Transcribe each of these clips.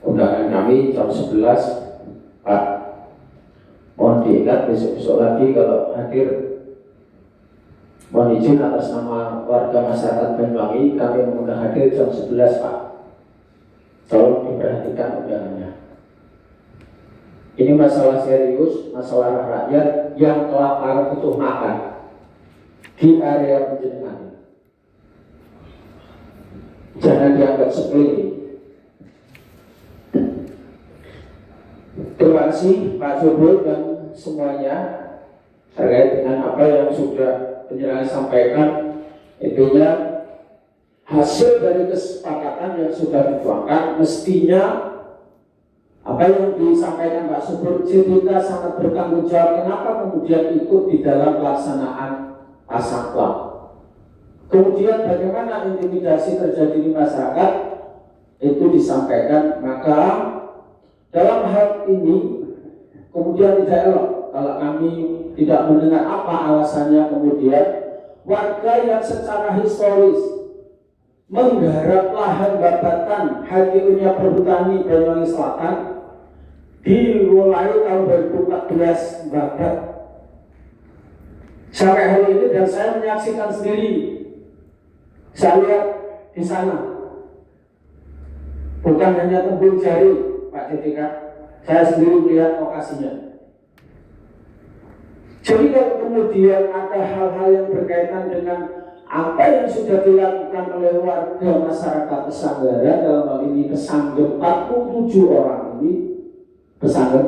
Undangan kami jam 11, Pak. Mohon diingat besok-besok lagi kalau hadir. Mohon izin atas nama warga masyarakat Banyuwangi, kami mengundang hadir jam 11, Pak. Tolong diperhatikan undangannya. Ini masalah serius, masalah rakyat yang kelaparan butuh makan di area penjenengan. Jangan dianggap sepele. Terima kasih Pak Joko dan semuanya terkait dengan apa yang sudah penjelasan sampaikan. Intinya hasil dari kesepakatan yang sudah dituangkan, mestinya apa yang disampaikan Pak Subur, JBK sangat bertanggung jawab. Kenapa kemudian ikut di dalam pelaksanaan Pasaklah? Kemudian bagaimana intimidasi terjadi di masyarakat itu disampaikan. Maka dalam hal ini kemudian tidak elok kalau kami tidak mendengar apa alasannya kemudian warga yang secara historis menggarap lahan babatan HGU-nya Perhutani Banyuwangi Selatan dimulai tahun 2014 babat sampai hari ini, dan saya menyaksikan sendiri. Saya lihat di sana bukan hanya tembung jari Pak JTK, saya sendiri melihat lokasinya. Jadi kalau kemudian ada hal-hal yang berkaitan dengan apa yang sudah dilakukan oleh warga masyarakat Pesanggaran, dalam hal ini Pesangger 47 orang ini Pesangger,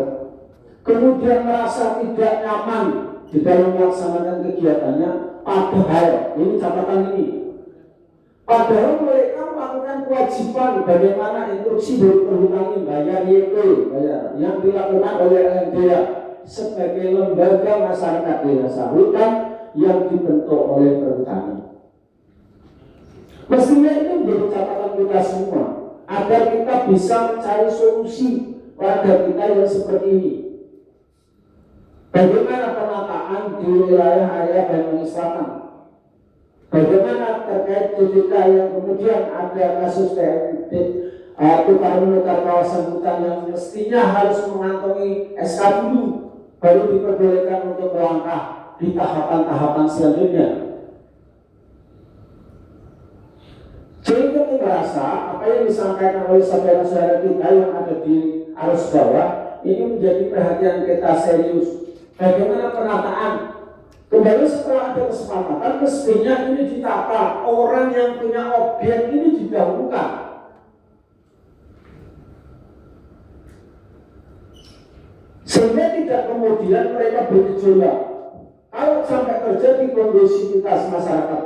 kemudian merasa tidak nyaman di dalam melaksanakan kegiatannya, padahal ini catatan ini, padahal mereka melakukan kewajiban bagaimana instruksi dari Perhutani bayar YP, yang dilakukan oleh LMDA sebagai lembaga masyarakat desa hutan yang dibentuk oleh Perhutani. Mestinya ini menjadi catatan kita semua agar kita bisa mencari solusi pada kita yang seperti ini. Bagaimana penataan di wilayah area Banyuwangi Selatan? Bagaimana terkait JBK yang kemudian ada kasus TMT tukar menukar kawasan hutan yang mestinya harus mengantongi SK dulu baru diperbolehkan untuk melangkah di tahapan-tahapan selanjutnya. Jadi kami merasa apa yang disampaikan oleh saudara-saudara kita yang ada di arus bawah ini menjadi perhatian kita serius. Bagaimana penataan? Kembali setelah ada kesepakatan, mestinya ini ditata, orang yang punya objek ini didahulukan. Sehingga tidak kemudian mereka bergejolak. Kalau sampai terjadi kondusivitas masyarakat,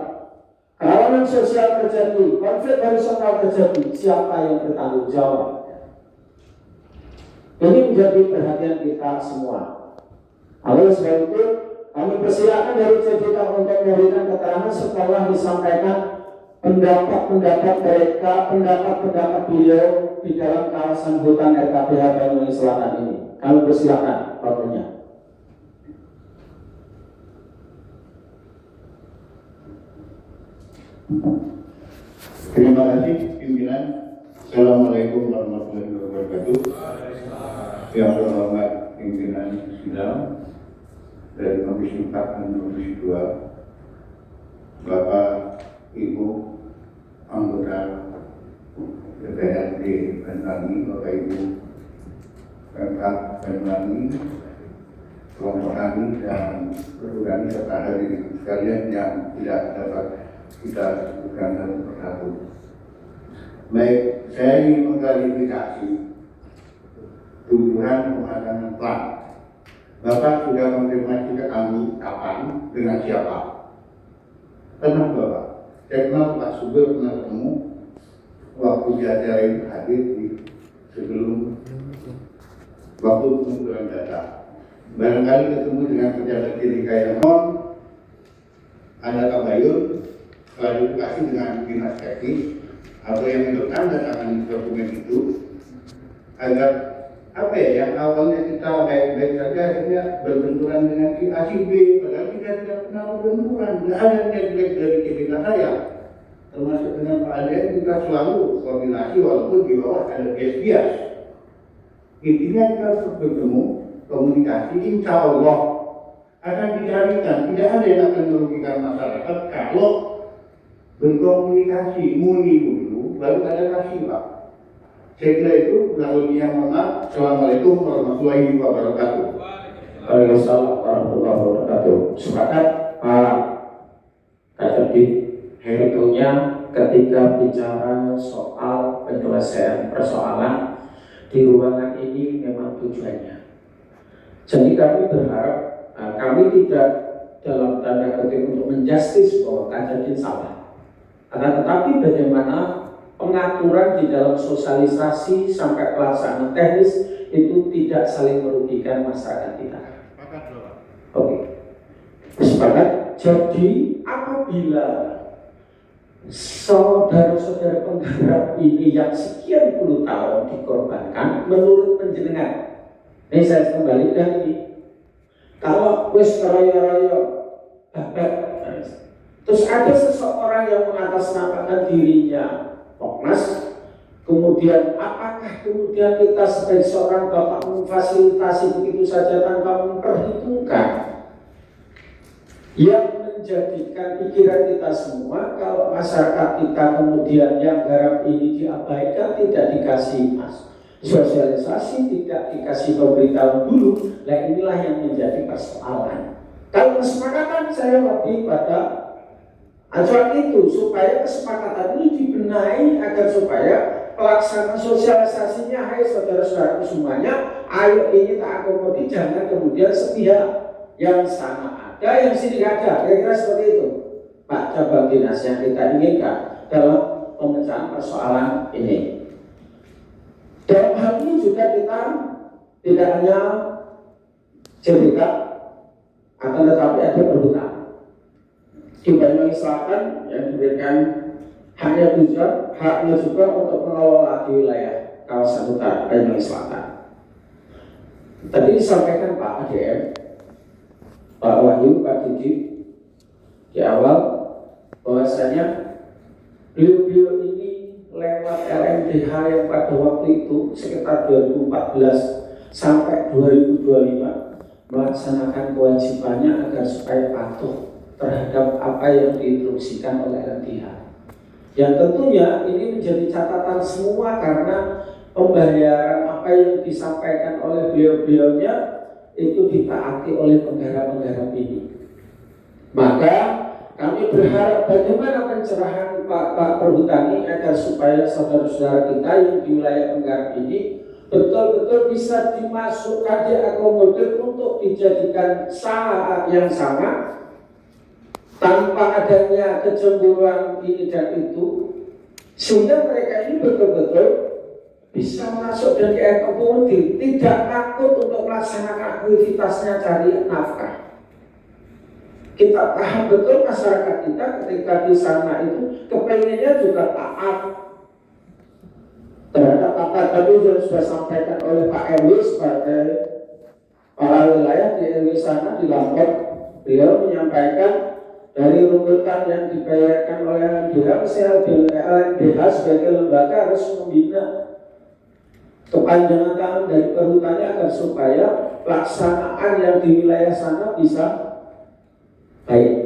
kerawanan sosial terjadi, konflik horizontal terjadi, siapa yang bertanggung jawab? Ini menjadi perhatian kita semua. Oleh sebab itu, kami persilakan dari JBK untuk memberikan keterangan setelah disampaikan pendapat-pendapat mereka, pendapat-pendapat beliau di dalam kawasan hutan RKPH Banyuwangi Selatan ini. Kami persilakan waktunya. Terima kasih pimpinan. Assalamualaikum warahmatullahi wabarakatuh. Yang terhormat pimpinan sidang dari Komisi 4 dan Komisi 2, Bapak Ibu anggota DPRD Banyuwangi, Bapak Ibu Pemkab Banyuwangi, kelompok tani dan perhutani serta hadirin sekalian yang tidak dapat kita sebutkan satu persatu. Baik, saya ingin mengklarifikasi tujuan pemasangan plat. Bapak sudah konfirmasi ke kami kapan, dengan siapa. Tenang Bapak, saya kenal Pak Subur, pernah ketemu waktu di acara itu hadir di sebelum waktu pengumpulan data. Barangkali ketemu dengan pejabat JBK yang ada kabayun, klarifikasi dengan dinas teknis atau yang bertanda-tangan dokumen itu agar apa ya, yang awalnya kita baik-baik saja akhirnya berbenturan dengan A si B, padahal kita tidak pernah berbenturan. Tidak ada niat-niat dari JBK saya, termasuk dengan Pak Aden kita selalu koordinasi walaupun di bawah ada bias-bias. Intinya kita bertemu, komunikasi, insya Allah akan dicarikan. Tidak ada yang akan merugikan masyarakat kalau berkomunikasi, muni dulu, baru ada kasih Pak. Saya kira itu lalunya. Mohon Assalamualaikum warahmatullahi wabarakatuh. Waalaikumsalam warahmatullahi wabarakatuh. Sepakat Pak Kadepit, tentunya ketika bicara soal penyelesaian persoalan di ruangan ini memang tujuannya. Jadi kami berharap kami tidak dalam tanda kutip untuk menjustis bahwa Kadepit salah. Tetapi bagaimana pengaturan di dalam sosialisasi sampai pelaksanaan teknis itu tidak saling merugikan masyarakat kita. Oke. Sepakat. Jadi apabila saudara-saudara penggarap ini yang sekian puluh tahun dikorbankan, menurut penjenengan, ini saya kembalikan ini, kalau wis raya-raya babat, terus ada seseorang yang mengatasnamakan dirinya Komnas, kemudian apakah kemudian kita sebagai seorang bapak memfasilitasi begitu saja tanpa memperhitungkan yang menjadikan pikiran kita semua kalau masyarakat kita kemudian yang garap ini diabaikan, tidak dikasih sosialisasi, tidak dikasih pemberitahuan dulu. Nah inilah yang menjadi persoalan. Kalau kesepakatan saya lebih pada acuan itu supaya kesepakatan ini dibenahi agar supaya pelaksanaan sosialisasinya, hai saudara-saudara semuanya, ayo ini tak akomodir, jangan kemudian sepihak, yang sana ada, yang sini ada, kira-kira seperti itu Pak Cabang Dinas yang kita inginkan dalam pemecahan persoalan ini. Dalam hal ini juga kita tidak hanya cerita, akan tetapi ada perhutang di Banyuwangi Selatan yang diberikan haknya juga untuk mengelola di wilayah kawasan utara Banyuwangi Selatan. Tadi disampaikan Pak ADM, Pak Wahyu, Pak Didi di awal bahwasanya beliau ini lewat LMDH yang pada waktu itu sekitar 2014 sampai 2025 melaksanakan kewajibannya agar supaya patuh terhadap apa yang diinstruksikan oleh LMDH. Yang tentunya ini menjadi catatan semua karena pembayaran apa yang disampaikan oleh beliau-beliaunya itu ditaati oleh penggarap-penggarap ini. Maka kami berharap bagaimana pencerahan Pak Perhutani agar supaya saudara-saudara kita yang di wilayah penggarap ini betul-betul bisa dimasukkan, diakomodir untuk dijadikan saat yang sama tanpa adanya kecemburuan ini dan itu, sehingga mereka ini betul-betul bisa masuk dan diakomodir, tidak takut untuk melaksanakan aktivitasnya cari nafkah. Kita paham betul masyarakat kita ketika di sana itu kepengennya juga taat terhadap apa tadi yang sudah sampaikan oleh Pak RW sebagai kepala wilayah di RW sana di Lampung. Beliau menyampaikan dari runtutan yang dibayarkan oleh LMDH sebagai lembaga harus membina kepanjangan tangan dari perhutannya agar supaya pelaksanaan yang di wilayah sana bisa baik.